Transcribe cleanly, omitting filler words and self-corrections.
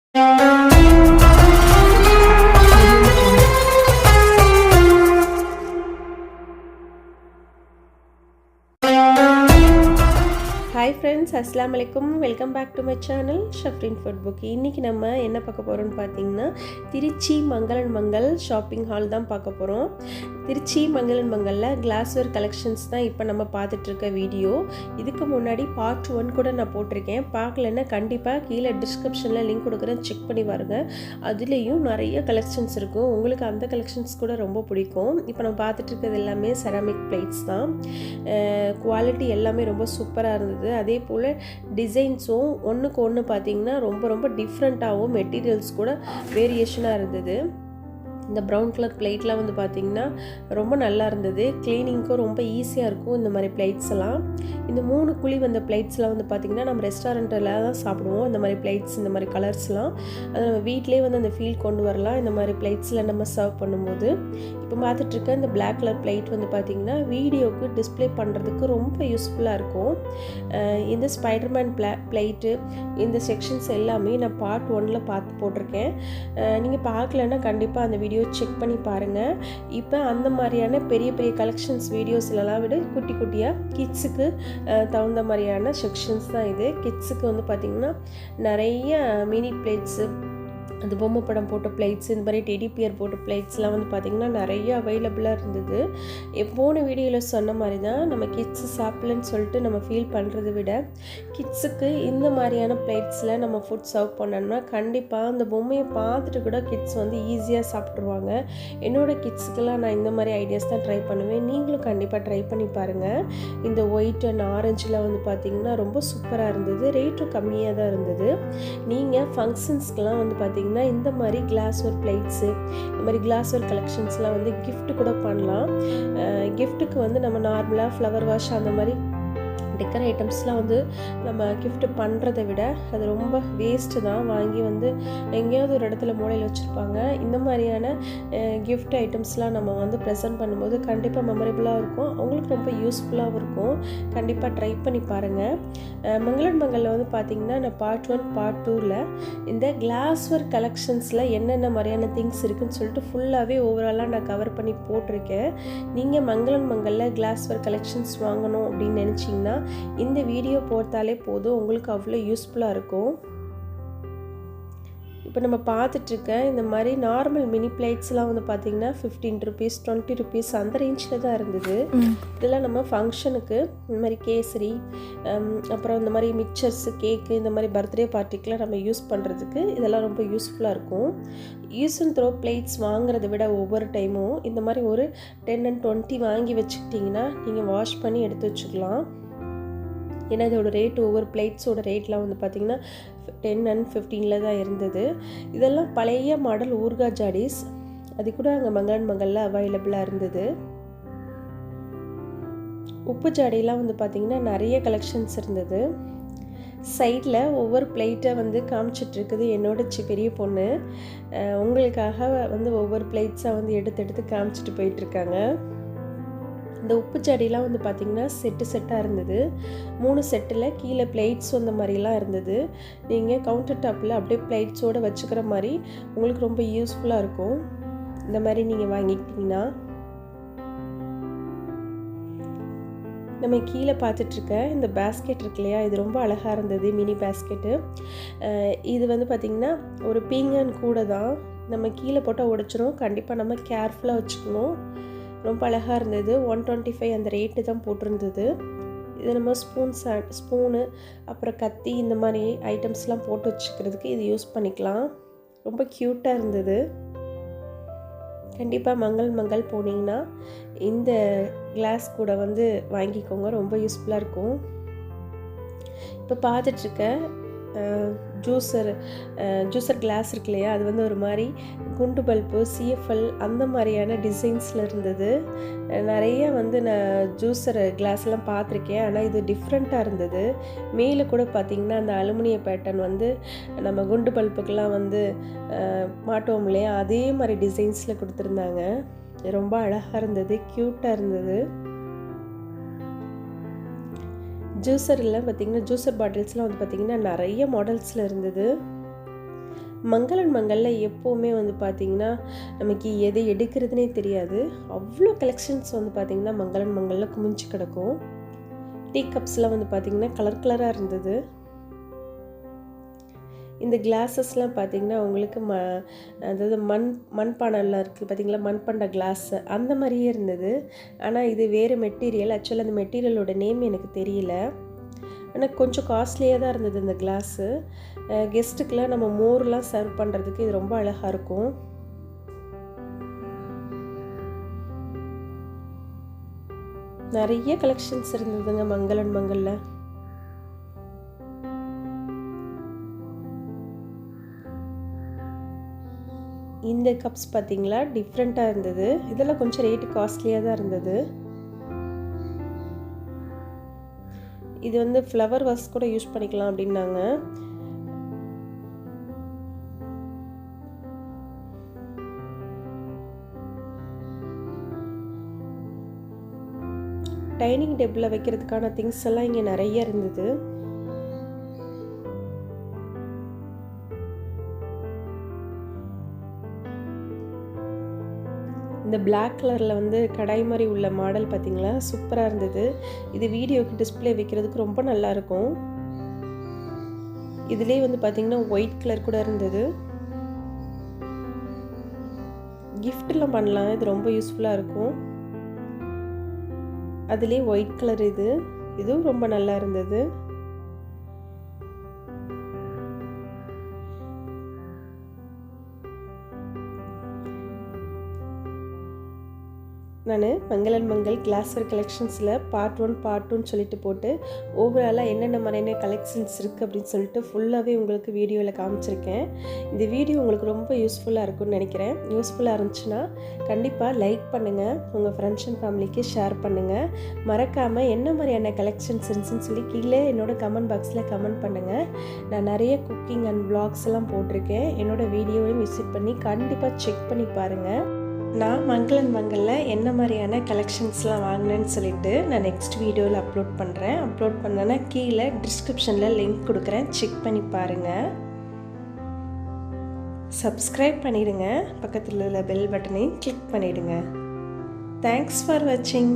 Hi friends, அஸ்ஸலாமு அலைக்கும். Welcome back to my channel Shafrin food book. இன்றைக்கி நம்ம என்ன பார்க்க போகிறோம்னு பார்த்தீங்கன்னா, திருச்சி மங்களன் மங்கள் ஷாப்பிங் ஹால் தான் பார்க்க போகிறோம். திருச்சி மங்களன் மங்களில் கிளாஸ்வேர் கலெக்ஷன்ஸ் தான் இப்போ நம்ம பார்த்துட்ருக்க வீடியோ. இதுக்கு முன்னாடி பார்ட் 1 கூட நான் போட்டிருக்கேன். பார்க்கலன்னா கண்டிப்பாக கீழே டிஸ்கிரிப்ஷனில் லிங்க் கொடுக்குறேன், செக் பண்ணி பாருங்கள். அதுலேயும் நிறைய கலெக்ஷன்ஸ் இருக்கும். உங்களுக்கு அந்த கலெக்ஷன்ஸ் கூட ரொம்ப பிடிக்கும். இப்போ நம்ம பார்த்துட்ருக்கிறது எல்லாமே செராமிக் பிளேட்ஸ் தான். குவாலிட்டி எல்லாமே ரொம்ப சூப்பராக இருந்தது. அதே போல் டிசைன்ஸும் ஒன்றுக்கு ஒன்று பார்த்திங்கன்னா ரொம்ப டிஃப்ரெண்ட்டாகவும் மெட்டீரியல்ஸ் கூட வேரியேஷனாக இருந்தது. இந்த ப்ரௌன் கலர் பிளேட்லாம் வந்து பார்த்திங்கன்னா ரொம்ப நல்லா இருந்தது. க்ளீனிங்க்கும் ரொம்ப ஈஸியாக இருக்கும் இந்த மாதிரி பிளேட்ஸ் எல்லாம். இந்த 3 குழி வந்த பிளேட்ஸ்லாம் வந்து பார்த்திங்கன்னா நம்ம ரெஸ்டாரண்ட்டில் தான் சாப்பிடுவோம். இந்த மாதிரி பிளேட்ஸ், இந்த மாதிரி கலர்ஸ்லாம் அதை நம்ம வீட்டிலே வந்து அந்த ஃபீல் கொண்டு வரலாம் இந்த மாதிரி பிளேட்ஸில் நம்ம சர்வ் பண்ணும்போது. இப்போ பார்த்துட்ருக்க இந்த பிளாக் கலர் பிளேட் வந்து பார்த்திங்கன்னா வீடியோவுக்கு டிஸ்பிளே பண்ணுறதுக்கு ரொம்ப யூஸ்ஃபுல்லாக இருக்கும். இந்த ஸ்பைடர்மேன் பிளேட்டு, இந்த செக்ஷன்ஸ் எல்லாமே நான் பார்ட் 1 பார்த்து போட்டிருக்கேன். நீங்கள் பார்க்கலன்னா கண்டிப்பாக அந்த வீடியோ செக் பண்ணி பாருங்கள். இப்போ அந்த மாதிரியான பெரிய கலெக்ஷன்ஸ் வீடியோஸ்லாம் விட குட்டியாக கிட்ஸுக்கு தகுந்த மாதிரியான செக்ஷன்ஸ் தான் இது. கிட்ஸுக்கு வந்து பார்த்திங்கன்னா நிறைய மினி பிளேட்ஸு, அது பொம்மை படம் போட்ட பிளேட்ஸ், இந்த மாதிரி டெடி பியர் போட்ட பிளேட்ஸ்லாம் வந்து பார்த்திங்கன்னா நிறைய அவைலபிளாக இருந்தது. போன வீடியோவில் சொன்ன மாதிரி தான் நம்ம கிட்ஸு சாப்பிட்லன்னு சொல்லிட்டு நம்ம ஃபீல் பண்ணுறதை விட கிட்ஸுக்கு இந்த மாதிரியான பிளேட்ஸில் நம்ம ஃபுட் சர்வ் பண்ணோம்னா கண்டிப்பாக அந்த பொம்மையை பார்த்துட்டு கூட கிட்ஸ் வந்து ஈஸியாக சாப்பிட்ருவாங்க. என்னோடய கிட்ஸுக்கெல்லாம் நான் இந்த மாதிரி ஐடியாஸ் தான் ட்ரை பண்ணுவேன். நீங்களும் கண்டிப்பாக ட்ரை பண்ணி பாருங்கள். இந்த ஒயிட் அண்ட் ஆரஞ்சில் வந்து பார்த்திங்கன்னா ரொம்ப சூப்பராக இருந்தது. ரேட்டும் கம்மியாக தான் இருந்தது. நீங்கள் ஃபங்க்ஷன்ஸ்க்கெலாம் வந்து பார்த்திங்கன்னா இந்த மாதிரி கிளாஸ்வேர் பிளேட்ஸு, இந்த மாதிரி கிளாஸ்வேர் கலெக்ஷன்ஸ்லாம் வந்து கிஃப்ட் கூட பண்ணலாம். கிஃப்ட்டுக்கு வந்து நம்ம நார்மலாக ஃப்ளவர் வாஷ் அந்த மாதிரி டெக்கர் ஐட்டம்ஸ்லாம் வந்து நம்ம கிஃப்ட் பண்ணுறதை விட அது ரொம்ப வேஸ்ட்டு தான். வாங்கி வந்து எங்கேயாவது ஒரு இடத்துல மூலையில் வச்சுருப்பாங்க. இந்த மாதிரியான கிஃப்ட் ஐட்டம்ஸ்லாம் நம்ம வந்து ப்ரெசென்ட் பண்ணும்போது கண்டிப்பாக மெமரபுளாக இருக்கும், அவங்களுக்கு ரொம்ப யூஸ்ஃபுல்லாகவும் இருக்கும். கண்டிப்பாக ட்ரை பண்ணி பாருங்கள். மங்களன் மங்களில் வந்து பார்த்திங்கன்னா நான் பார்ட் 1 பார்ட் 2ல் இந்த கிளாஸ்வேர் கலெக்ஷன்ஸில் என்னென்ன மாதிரியான திங்ஸ் இருக்குதுன்னு சொல்லிட்டு ஃபுல்லாகவே ஓவராலாக நான் கவர் பண்ணி போட்டிருக்கேன். நீங்கள் மங்களன் மங்களில் கிளாஸ்வேர் கலெக்ஷன்ஸ் வாங்கணும் அப்படின்னு நினச்சிங்கன்னா இந்த வீடியோ போட்டாலே போதும், உங்களுக்கு அவ்வளோ யூஸ்ஃபுல்லாக இருக்கும். இப்போ நம்ம பார்த்துட்ருக்க இந்த மாதிரி நார்மல் மினி பிளேட்ஸ்லாம் வந்து பார்த்திங்கன்னா 15 rupees 20 rupees அந்த ரேஞ்சில் தான் இருந்தது. இதெல்லாம் நம்ம ஃபங்க்ஷனுக்கு இந்த மாதிரி கேசரி, அப்புறம் இந்த மாதிரி மிக்சர்ஸு, கேக்கு, இந்த மாதிரி பர்த்டே பார்ட்டிக்கெலாம் நம்ம யூஸ் பண்ணுறதுக்கு இதெல்லாம் ரொம்ப யூஸ்ஃபுல்லாக இருக்கும். யூஸ் அண்ட் த்ரோ பிளேட்ஸ் வாங்குறத விட ஒவ்வொரு டைமும் இந்த மாதிரி ஒரு 10 and 20 வாங்கி வச்சுக்கிட்டிங்கன்னா நீங்கள் வாஷ் பண்ணி எடுத்து வச்சுக்கலாம். ஏன்னா இதோட ரேட், ஒவ்வொரு பிளேட்ஸோட ரேட்லாம் வந்து பார்த்திங்கன்னா 10 and 15 தான் இருந்தது. இதெல்லாம் பழைய மாடல் ஊர்கா ஜாடிஸ், அது கூட அங்கே மங்களன் மங்களில் அவைலபிளாக இருந்தது. உப்பு ஜாடியெலாம் வந்து பார்த்திங்கன்னா நிறைய கலெக்ஷன்ஸ் இருந்தது. சைடில் ஒவ்வொரு பிளேட்டை வந்து காமிச்சிட்ருக்குது என்னோட பெரிய பொண்ணு. உங்களுக்காக வந்து ஒவ்வொரு பிளேட்ஸாக வந்து எடுத்து காமிச்சிட்டு போயிட்டுருக்காங்க. இந்த உப்பு ஜாடிலாம் வந்து பார்த்திங்கன்னா செட்டாக இருந்தது. 3 செட்டில் கீழே பிளேட்ஸ் அந்த மாதிரிலாம் இருந்தது. நீங்கள் கவுண்டர் டாப்பில் அப்படியே பிளேட்ஸோடு வச்சுக்கிற மாதிரி உங்களுக்கு ரொம்ப யூஸ்ஃபுல்லாக இருக்கும் இந்த மாதிரி நீங்கள் வாங்கிக்கிட்டிங்கன்னா. நம்ம கீழே பார்த்துட்ருக்க இந்த பேஸ்கெட் இருக்கு இல்லையா, இது ரொம்ப அழகாக இருந்தது. Mini basket. இது வந்து பார்த்திங்கன்னா ஒரு பீங்கான் கூட தான். நம்ம கீழே போட்டால் உடைச்சிரும், கண்டிப்பாக நம்ம கேர்ஃபுல்லாக வச்சுக்கணும். ரொம்ப அழகாக இருந்தது. 125 அந்த ரேட்டு தான் போட்டிருந்தது. இது நம்ம ஸ்பூனு அப்புறம் கத்தி இந்த மாதிரி ஐட்டம்ஸ்லாம் போட்டு வச்சுக்கிறதுக்கு இது யூஸ் பண்ணிக்கலாம். ரொம்ப க்யூட்டாக இருந்தது. கண்டிப்பாக மங்கள் போனீங்கன்னா இந்த கிளாஸ் கூட வந்து வாங்கிக்கோங்க, ரொம்ப யூஸ்ஃபுல்லாக இருக்கும். இப்போ பார்த்துட்ருக்க ஜூஸர் கிளாஸ் இருக்கு இல்லையா, அது வந்து ஒரு மாதிரி குண்டு பல்பு, CFL அந்த மாதிரியான டிசைன்ஸில் இருந்தது. நிறைய வந்து நான் ஜூஸர் கிளாஸ்லாம் பார்த்துருக்கேன், ஆனால் இது டிஃப்ரெண்ட்டாக இருந்தது. மேலே கூட பார்த்திங்கன்னா அந்த அலுமினிய பேட்டர்ன் வந்து நம்ம குண்டு பல்புக்கெலாம் வந்து மாட்டோம் இல்லையா, அதே மாதிரி டிசைன்ஸில் கொடுத்துருந்தாங்க. ரொம்ப அழகாக இருந்தது, க்யூட்டாக இருந்தது. ஜூஸரில் பார்த்திங்கன்னா ஜூஸர் பாட்டில்ஸ்லாம் வந்து பார்த்திங்கன்னா நிறைய மாடல்ஸில் இருந்தது. மங்களன் மங்களில் எப்போவுமே வந்து பார்த்திங்கன்னா நமக்கு எதை எடுக்கிறதுனே தெரியாது. அவ்வளோ கலெக்ஷன்ஸ் வந்து பார்த்திங்கன்னா மங்களன் மங்களில் குமிஞ்சு கிடக்கும். டீ கப்ஸ்லாம் வந்து பார்த்திங்கன்னா கலர் கலராக இருந்தது. இந்த கிளாஸஸ்லாம் பார்த்திங்கன்னா உங்களுக்கு அதாவது மண்பானைலாம் இருக்குது பார்த்திங்களா, மண்பாண்ட கிளாஸு அந்த மாதிரியே இருந்தது. ஆனால் இது வேறு மெட்டீரியல். ஆக்சுவலாக அந்த மெட்டீரியலோட நேம் எனக்கு தெரியல. ஆனால் கொஞ்சம் காஸ்ட்லியாக தான் இருந்தது இந்த கிளாஸு. கெஸ்ட்டுக்கெலாம் நம்ம மோர்லாம் சர்வ் பண்ணுறதுக்கு இது ரொம்ப அழகாக இருக்கும். நிறைய கலெக்ஷன்ஸ் இருந்ததுங்க மங்களன் மங்களில். இந்த கப்ஸ் பார்த்தீங்களா டிஃப்ரெண்ட்டாக இருந்தது. இதெல்லாம் கொஞ்சம் ரேட்டு காஸ்ட்லியாக தான் இருந்தது. இது வந்து ஃப்ளவர் வாஸ் கூட யூஸ் பண்ணிக்கலாம் அப்படின்னாங்க. டைனிங் டேபிளில் வைக்கிறதுக்கான திங்ஸ் எல்லாம் இங்கே நிறைய இருந்தது. இந்த பிளாக் கலரில் வந்து கடாய் மாதிரி உள்ள மாடல் பார்த்திங்களா, சூப்பராக இருந்தது. இது வீடியோக்கு டிஸ்பிளே வைக்கிறதுக்கு ரொம்ப நல்லாயிருக்கும். இதுலேயே வந்து பார்த்திங்கன்னா ஒயிட் கலர் கூட இருந்தது. கிஃப்ட்லாம் பண்ணலாம், இது ரொம்ப யூஸ்ஃபுல்லாக இருக்கும். அதுலேயே ஒயிட் கலர் இதுவும் ரொம்ப நல்லா இருந்தது. நான் மங்களன் மங்கள் கிளாஸ்வேர் கலெக்ஷன்ஸில் பார்ட் 1 பார்ட் 2ன்னு சொல்லிட்டு போட்டு ஓவராலாக என்னென்ன மாதிரியான கலெக்ஷன்ஸ் இருக்குது அப்படின்னு சொல்லிட்டு ஃபுல்லாகவே உங்களுக்கு வீடியோவில் காமிச்சிருக்கேன். இந்த வீடியோ உங்களுக்கு ரொம்ப யூஸ்ஃபுல்லாக இருக்கும்னு நினைக்கிறேன். யூஸ்ஃபுல்லாக இருந்துச்சுன்னா கண்டிப்பாக லைக் பண்ணுங்கள், உங்கள் ஃப்ரெண்ட்ஸ் அண்ட் ஃபேமிலிக்கு ஷேர் பண்ணுங்கள். மறக்காமல் என்ன மாதிரியான கலெக்ஷன்ஸ் இருந்துச்சுன்னு சொல்லி கீழே என்னோடய கமெண்ட் பாக்ஸில் கமெண்ட் பண்ணுங்கள். நான் நிறைய குக்கிங் அண்ட் வ்ளாக்ஸ் எல்லாம் போட்டிருக்கேன். என்னோடய வீடியோவையும் விசிட் பண்ணி கண்டிப்பாக செக் பண்ணி பாருங்கள். நான் மங்களன் மங்களில் என்ன மாதிரியான கலெக்ஷன்ஸ்லாம் வாங்கினேன்னு சொல்லிட்டு நான் நெக்ஸ்ட் வீடியோவில் அப்லோட் பண்ணுறேன். அப்லோட் பண்ணேன்னா கீழே டிஸ்கிரிப்ஷனில் லிங்க் கொடுக்குறேன், செக் பண்ணி பாருங்கள். சப்ஸ்கிரைப் பண்ணிவிடுங்க, பக்கத்தில் உள்ள பெல் பட்டனையும் கிளிக் பண்ணிவிடுங்க. தேங்க்ஸ் ஃபார் வாட்சிங்.